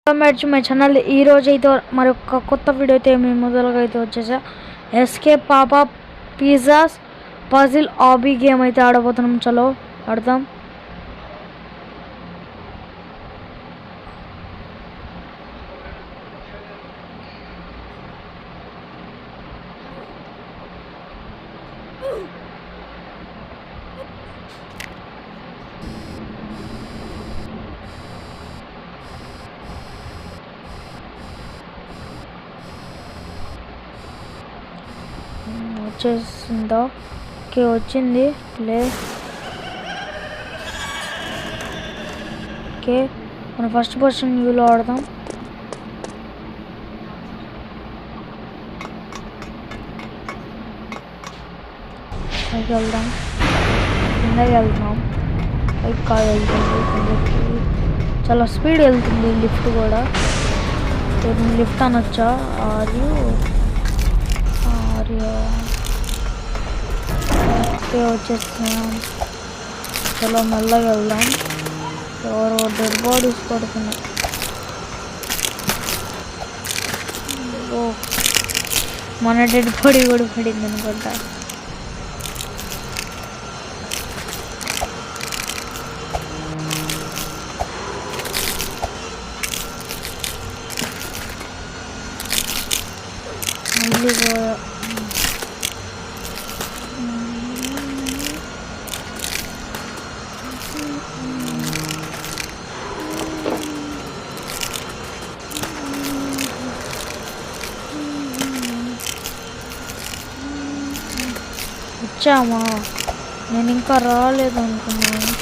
My channel ఈ రోజు అయితే మరొక కొత్త వీడియో అయితే మేము మొదలుగా అయితే వచ్చేసా ఎస్కేప్ పాపప్ పిజ్జాస్ పజిల్ ఆబీ గేమ్ అయితే ఆడబోతున్నాం. చలో ఆడదాం. వచ్చేసిందా? ఓకే, వచ్చింది. ప్లే. ఓకే, మనం ఫస్ట్ పర్సన్ వ్యూలో ఆడదాం. పైకి వెళ్దాం, కిందకి వెళ్దాం. పైకి కాదు వెళ్తుంది, కిందకి చాలా స్పీడ్ వెళ్తుంది. లిఫ్ట్ కూడా లిఫ్ట్ అనొచ్చా? ఆర్యూ ఓకే, వచ్చేస్తున్నాం. చాలా మెల్లగా వెళ్దాం. ఎవరో డెడ్ బాడీస్ పడుతున్నాయి. ఓ, మన డెడ్ బాడీ కూడా పడింది అనుకుంటా. మళ్ళీ పోయా. వచ్చామా? నేను ఇంకా రాలేదు అనుకున్నాను.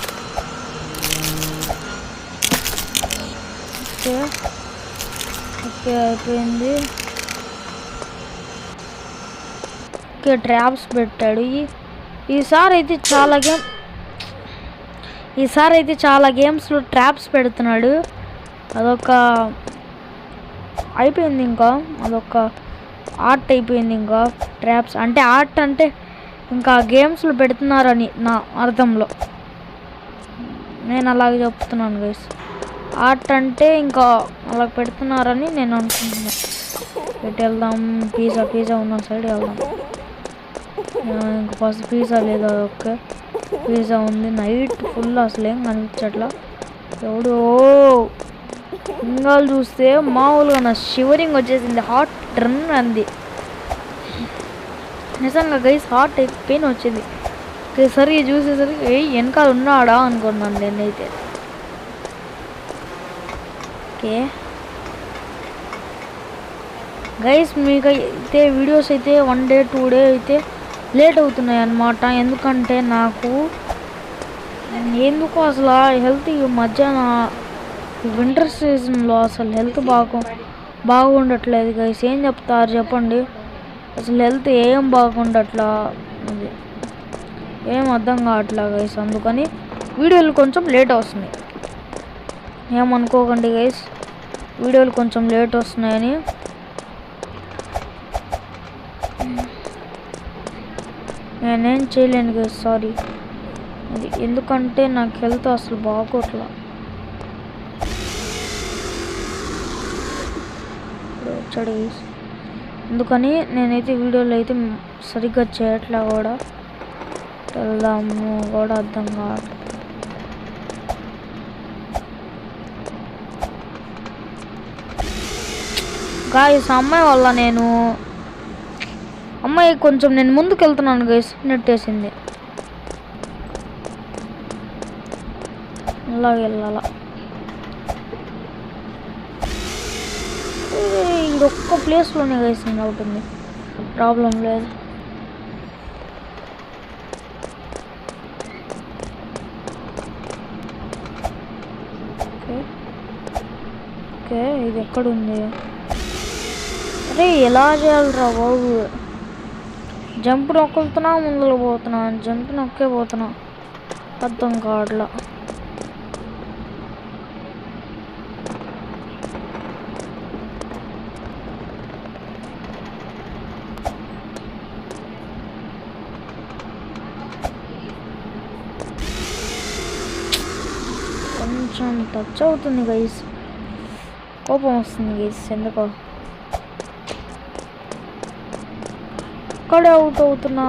ఓకే ఓకే, అయిపోయింది. ఓకే, ట్రాప్స్ పెట్టాడు. ఈసారి అయితే చాలా గేమ్స్లో ట్రాప్స్ పెడుతున్నాడు. అదొక అయిపోయింది, ఇంకా అదొక ఆర్ట్ అయిపోయింది. ఇంకా ట్రాప్స్ అంటే ఆర్ట్ అంటే ఇంకా గేమ్స్లో పెడుతున్నారని నా అర్థంలో. నేను అలాగే చెప్తున్నాను గైస్. ఆర్ట్ అంటే ఇంకా అలా పెడుతున్నారని నేను అనుకుంటున్నాను. ఎటు వెళ్దాం? పిజ్జా ఉన్న సైడ్ వెళ్దాం. ఇంకా ఫస్ట్ పిజ్జా లేదా? ఓకే, పిజ్జా ఉంది. నైట్ ఫుల్ అసలు ఏం కనిపించట్లా. ఎవడో ఇంగాలు చూస్తే మామూలుగా నా షివరింగ్ వచ్చేసింది. హాట్ రన్ అంది నిజంగా గైస్. హార్ట్ పెయిన్ వచ్చింది. సరిగ్గా చూసేసరికి వెనకాల ఉన్నాడా అనుకున్నాను నేనైతే. ఓకే గైస్, మీకు అయితే వీడియోస్ అయితే 1 డే 2 డే అయితే లేట్ అవుతున్నాయి అన్నమాట. ఎందుకంటే నాకు ఎందుకు అసలు హెల్త్ ఈ మధ్యాహ్న వింటర్ సీజన్లో అసలు హెల్త్ బాగుండట్లేదు గైస్. ఏం చెప్తారు చెప్పండి? అసలు హెల్త్ ఏం బాగుండట్లా, ఏం అర్థం కావట్లా గైస్. అందుకని వీడియోలు కొంచెం లేట్ వస్తున్నాయి. ఏమనుకోకండి గైస్, వీడియోలు కొంచెం లేట్ వస్తున్నాయని. నేనేం చేయలేను గైస్, సారీ. అది ఎందుకంటే నాకు హెల్త్ అసలు బాగోట్లా. వచ్చాడు గైస్, అందుకని నేనైతే వీడియోలు అయితే సరిగ్గా చేయట్లా కూడా. వెళ్దాము కూడా అర్థం కాదు. గాయస్, అమ్మాయి కొంచెం నేను ముందుకు వెళ్తున్నాను గైస్, నెట్టేసింది. అలాగే వెళ్ళాలా? ఇది ఒక్క ప్లేస్లోనే గైస్ ఉంటుంది, ప్రాబ్లం లేదు. ఓకే, ఇది ఎక్కడుంది? అరే ఎలా చేయాలిరా బాబు? జంప్ నొక్కుతున్నా, ముందుకు పోతున్నా, జంప్ నొక్కే పోతున్నా, అర్థం కావట్లా. కొంచెం టచ్ అవుతుంది గైస్. కోపం వస్తుంది గైస్ ఎందుకో. ఇక్కడే అవుట్ అవుతున్నా.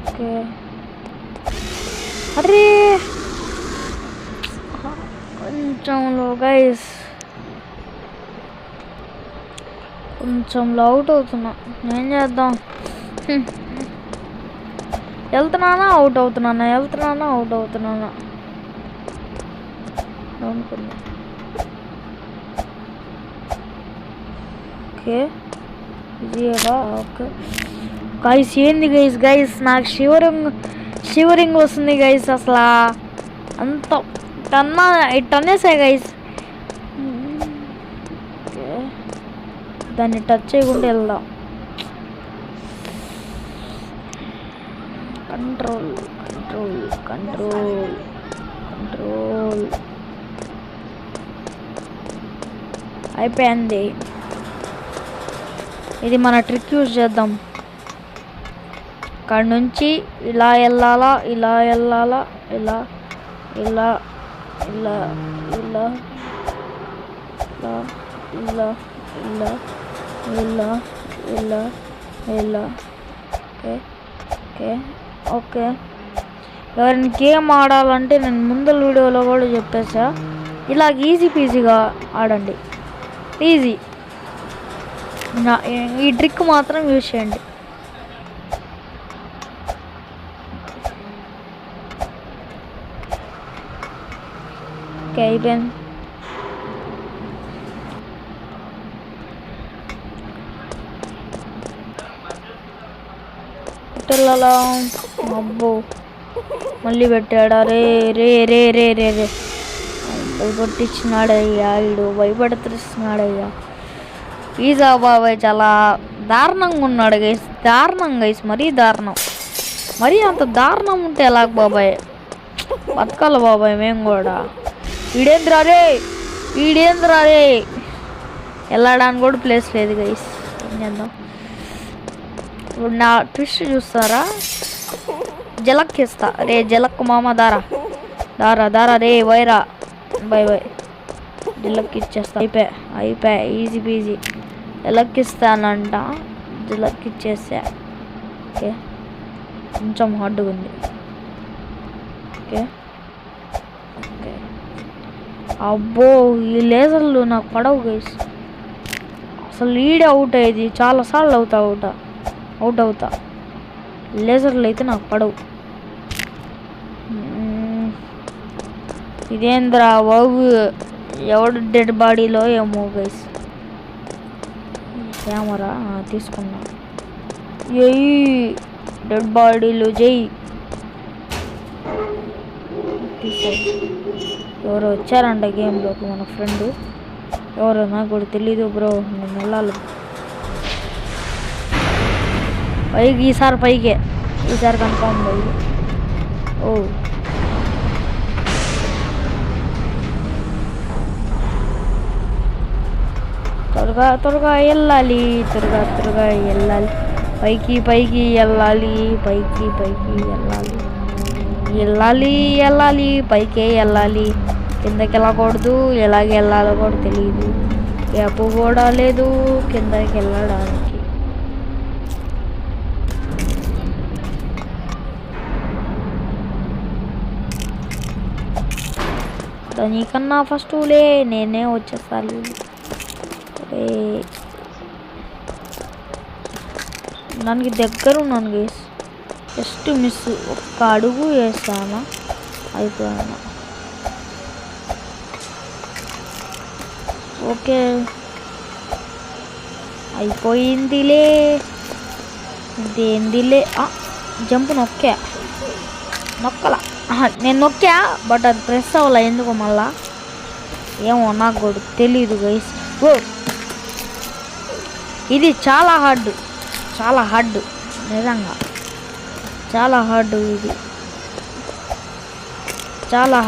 ఓకే అరే కొంచెంలో గైస్, కొంచెంలో అవుట్ అవుతున్నా. ఏం చేద్దాం? వెళ్తున్నానా అవుట్ అవుతున్నానా, వెళ్తున్నానా అవుట్ అవుతున్నానా అనుకున్నా. ఓకే ఇదిగా. ఓకే గైస్ ఏంది గైస్ నాకు షివరింగ్ వస్తుంది గైస్. అసలు అంత టన్నేసాయి గైస్. దాన్ని టచ్ చేయకుండా వెళ్దాం. కంట్రోల్ కంట్రోల్ కంట్రోల్ కంట్రోల్ అయిపోయింది. ఇది మన ట్రిక్ యూజ్ చేద్దాం. ఇక్కడ నుంచి ఇలా వెళ్ళాలా, ఇలా వెళ్ళాలా, ఇలా ఇలా ఇలా ఇలా ఇలా ఇలా ఇలా ఇలా ఇలా. Okay okay okay. ఎవరైనా గేమ్ ఆడాలంటే నేను ముందల వీడియోలో కూడా చెప్పేసా, ఇలా ఈజీ పీజీగా ఆడండి. ఈజీ. ఈ ట్రిక్ మాత్రం యూజ్ చేయండి. ఓకే అయిపోయింది. పిల్లలా అబ్బో మళ్ళీ పెట్టాడా? రే రే రే రే రే రే భయపట్టించినాడయ్యా, వీడు భయపడుతున్నాడయ్యా. పిజ్జా బాబాయ్ చాలా దారుణంగా ఉన్నాడు గైస్. దారుణం గైస్, మరీ దారుణం. మరీ అంత దారుణం ఉంటే ఎలాగ బాబాయ్? బతకాలి బాబాయ్ మేము కూడా. వీడేంద్రా రే వెళ్ళడానికి కూడా ప్లేస్ లేదు గైస్. ఏం చేద్దాం ఇప్పుడు? నా ట్విస్ట్ చూస్తారా? జలక్కిస్తా. రే జలక్ మామ దారా దారా దారా రే వైరా బై బై. జలక్ ఇచ్చేస్తా. అయిపోయా ఈజీ పీజీ. జలక్ ఇస్తానంట, జలక్ ఇచ్చేసా. ఓకే కొంచెం హార్డ్గా ఉంది. Okay okay. అబ్బో ఈ లేజర్లు నాకు పడవు గైస్. అసలు ఈడే అవుట్ అయ్యేది చాలాసార్లు అవుట్ అవుతా. లేజర్లు అయితే నాకు పడవు. ఇదేంద్రా బాబు, ఎవడు డెడ్ బాడీలో ఏమో గైస్. కెమెరా తీసుకున్నా. ఏయ్ డెడ్ బాడీలు జై. ఎవరో వచ్చారంట గేమ్లోకి, మన ఫ్రెండ్. ఎవరో నాకు కూడా తెలీదు బ్రో. నేను వెళ్ళాలి పైకి. ఈసారి పైకే, ఈసారి కన్ఫామ్ పైకి. ఓ త్వరగా వెళ్ళాలి, త్వరగా వెళ్ళాలి. పైకి వెళ్ళాలి, పైకి వెళ్ళాలి పైకే వెళ్ళాలి. కిందకి వెళ్ళకూడదు, ఎలాగ వెళ్ళాలో కూడా తెలియదు. గ్యాప్ కూడా లేదు కిందకి వెళ్ళడానికి. నీకన్నా ఫస్ట్లే నేనే వచ్చేస్తాను. దానికి దగ్గర ఉన్నాను గైస్. జస్ట్ మిస్, ఒక్క అడుగు వేస్తానా అయిపోయాను. ఓకే అయిపోయిందిలే. ఇదేందిలే. జంప్ నొక్కలా. నేను నొక్కా బట్ అది ప్రెస్ అవ్వాల ఎందుకో మళ్ళా. ఏమో నాకు కూడా తెలీదు గైస్. ఓ ఇది చాలా హార్డ్ నిజంగా చాలా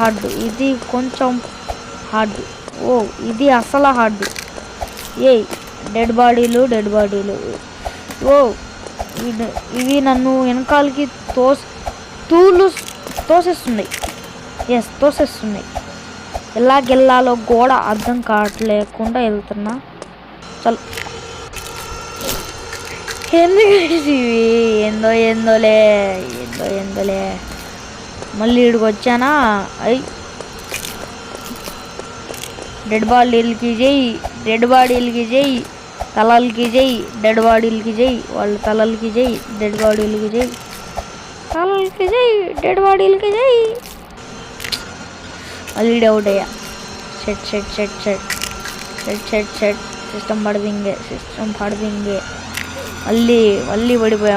హార్డ్. ఇది కొంచెం హార్డ్. ఓ ఇది అసలు హార్డ్. డెడ్ బాడీలు. ఓ ఇవి నన్ను వెనకాలకి తోసేస్తున్నాయి. ఎస్ తోసేస్తున్నాయి. ఎలాగెళ్ళాలో గోడ అర్థం కావట్లేకుండా వెళ్తున్నా. చల్ ఏందోలే మళ్ళీ ఇక్కడికి వచ్చానా. అయ్యి డెడ్ బాడీలకి జై, తలలకి జై, డెడ్ బాడీలకి జై, వాళ్ళ తలలకి జై, డెడ్ బాడీలకి జై, తలలకి జై, డెడ్ బాడీలకి జై. మళ్ళీ డౌట్ అయ్యా. షెట్ సిస్టమ్ పడిపోయింగే.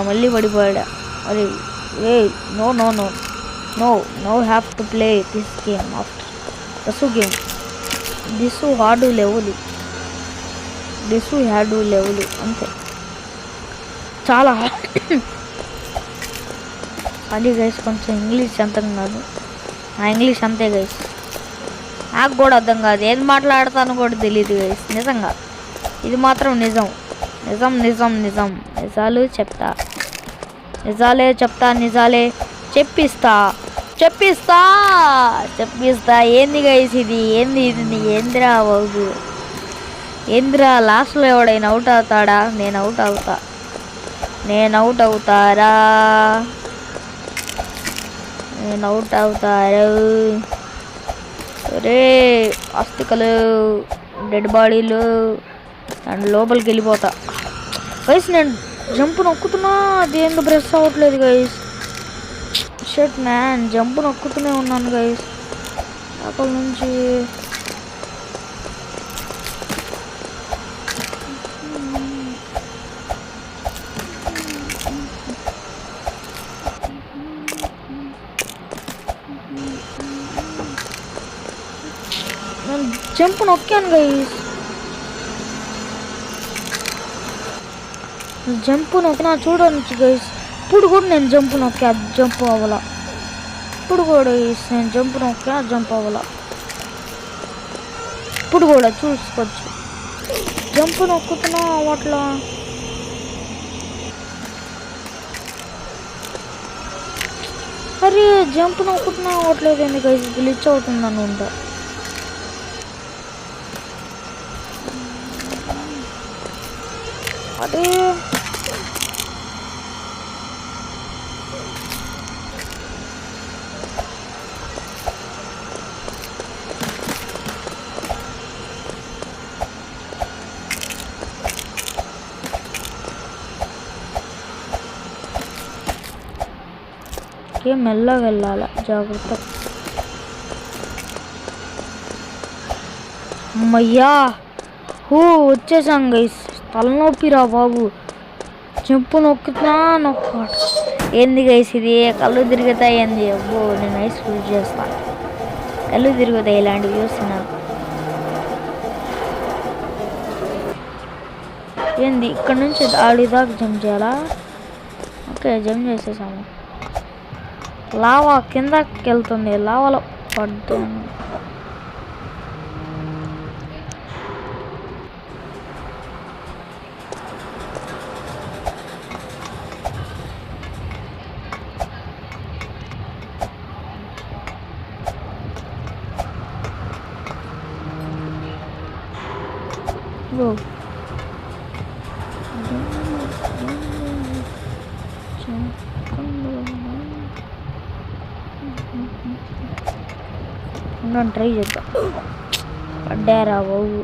మళ్ళీ పడిపోయాడా. అరే ఏ no have to play this game after దసు గేమ్. దిస్ హార్డ్ లెవెల్ అంతే, చాలా అది గైస్. కొంచెం ఇంగ్లీష్ అంతం కాదు, నా ఇంగ్లీష్ అంతే గైస్. నాకు కూడా అర్థం కాదు, ఏది మాట్లాడతాను కూడా తెలియదు గైస్. నిజంగా ఇది మాత్రం నిజం. నిజాలు చెప్తా, నిజాలే చెప్పిస్తా. ఏంది గైస్ ఇది? ఏందిరా బాబు? ఏందిరా? లాస్ట్లో ఎవడైనా అవుట్ అవుతాడా? నేను అవుట్ అవుతారా? నేను అవుట్ అవుతారు. అరే అస్థికలు, డెడ్ బాడీలు, అండ్ లోపలికి వెళ్ళిపోతా గైస్. నేను జంప్ నొక్కుతున్నా, అదేందో ప్రెస్ అవ్వట్లేదు గైస్. షట్ మ్యాన్, జంప్ నొక్కుతూనే ఉన్నాను గైస్ అక్కడ నుంచి. నేను జంప్ నొక్కాను గైస్, జంప్ నొక్కినా చూడవచ్చు గైస్. ఇప్పుడు కూడా నేను జంప్ నొక్కా, జంప్ అవ్వాల. ఇప్పుడు కూడా నేను జంప్ నొక్కా, జంప్ అవ్వాల. ఇప్పుడు కూడా చూసుకోవచ్చు, జంప్ నొక్కుతున్నా అట్లా. అరే జంప్ నొక్కుతున్నా అవ్వట్లేదు ఎందుకు గైస్? గ్లిచ్ అవుతుంది అనుకుంటా. అరే మెల్లగా వెళ్ళాల, జాగ్రత్త. అమ్మయ్యా వచ్చేసాం గైస్. తలనొప్పిరా బాబు, జంపు నొక్కుతున్నా ఏంది గైస్ ఇది? కళ్ళు తిరుగుతాయి ఏంది? అబ్బో నేను ఐస్ యూజ్ చేస్తాను, కళ్ళు తిరుగుతాయి ఇలాంటివి చూస్తున్నా. ఏంది ఇక్కడ నుంచి ఆడిదాకా జంప్ చేయాలా? ఓకే జంప్ చేసేసాము. లావా కిందకి వెళ్తుంది, లావాలో పడ్డాను. ట్రై చేద్దాం. పడ్డారా బాబు?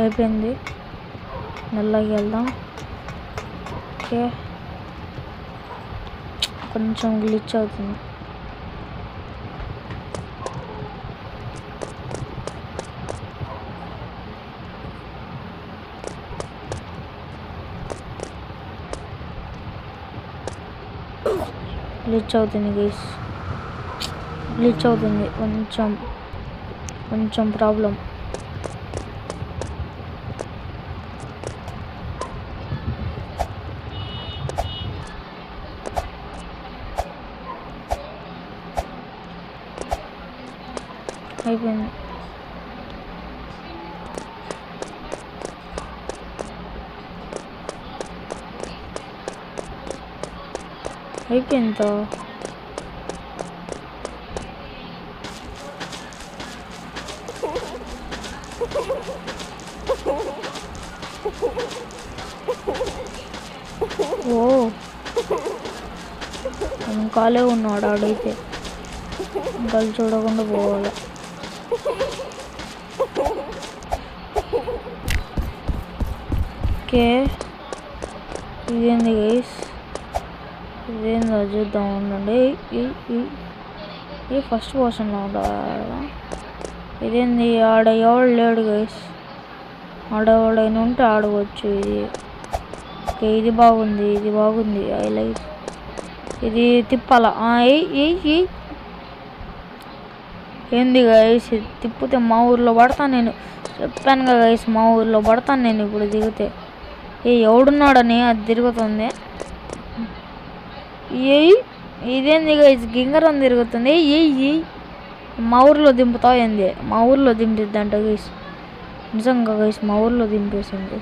అయిపోయింది, మెల్లగా వెళ్దాం. ఓకే కొంచెం గ్లిచ్ అవుతుంది. గ్లిచ్ అవుతుంది గైస్, గ్లిచ్ అవుతుంది, కొంచెం ప్రాబ్లం. అయిపోయింది. అయిపోయిందా? ఓ వెనకాలే ఉన్నాడు ఆడైతే, ఇంకా చూడకుండా పోవాలి. ఓకే ఇదేంది గైస్, ఇదేందో చూద్దాం ఉండండి. ఈ ఫస్ట్ పర్సన్లో ఉంటాడా? ఇదేంది ఆడ ఎవడు లేడు గైస్, ఆడవాడైనా ఉంటే ఆడవచ్చు. ఇది ఓకే, ఇది బాగుంది. ఐ లైక్ ఇది. తిప్పాల. ఏంది గైస్ తిప్పితే మా ఊర్లో పడతాను నేను, చెప్పాను కదా గైస్, మా ఊర్లో పడతాను నేను ఇప్పుడు దిగితే. ఎవడున్నాడని అది తిరుగుతుంది. ఇదేంది గైస్ గింగరం తిరుగుతుంది. మా ఊర్లో దింపుతావు ఏంది? మా ఊర్లో దింపిద్దంట గైస్, నిజంగా గైస్ మా ఊర్లో దింపేసింది.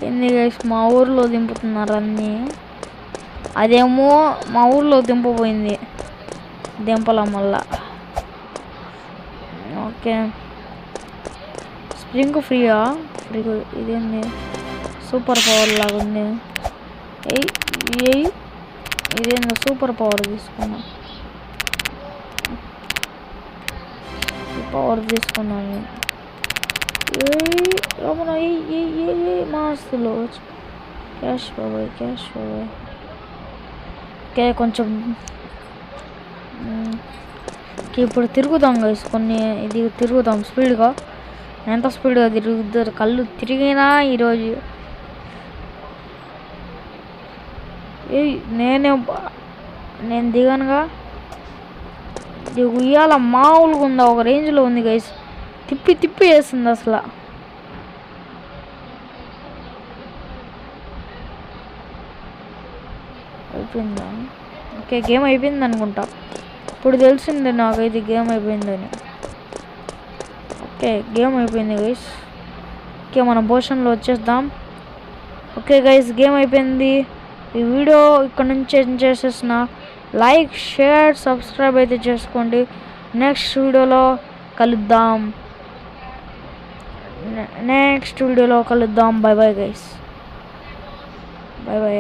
ఏంది గైస్ మా ఊర్లో దింపుతున్నారు అన్నీ. అదేమో మా ఊర్లో దింపపోయింది, దింపలం వల్ల. Okay spring free? ఫ్రీ. ఇదేంది సూపర్ పవర్ లాగా ఉంది. ఇదేందో సూపర్ పవర్ తీసుకున్నా, తీసుకున్నాను. మాస్తులు క్యాష్ బాబాయ్. ఓకే కొంచెం ఇప్పుడు తిరుగుదాం గైస్, ఇది తిరుగుదాం స్పీడ్గా. ఎంత స్పీడ్గా తిరుగుతారు, కళ్ళు తిరిగినా ఈరోజు. నేను దిగానుగా. ఇది ఉయ్యాల మామూలుగా ఉందా, ఒక రేంజ్లో ఉంది గైస్, తిప్పి వేస్తుంది అసలు. అయిపోయిందా? ఓకే గేమ్ అయిపోయింది అనుకుంటా, ఇప్పుడు తెలిసింది నాకైతే గేమ్ అయిపోయిందని. ఓకే గేమ్ అయిపోయింది గైస్. ఓకే మనం పోషన్లో వచ్చేద్దాం. ఓకే గైస్ గేమ్ అయిపోయింది. ఈ వీడియో ఇక్కడ నుంచి ఎండ్ చేసేసిన. లైక్ షేర్ సబ్స్క్రైబ్ అయితే చేసుకోండి. నెక్స్ట్ వీడియోలో కలుద్దాం. By bye guys, by.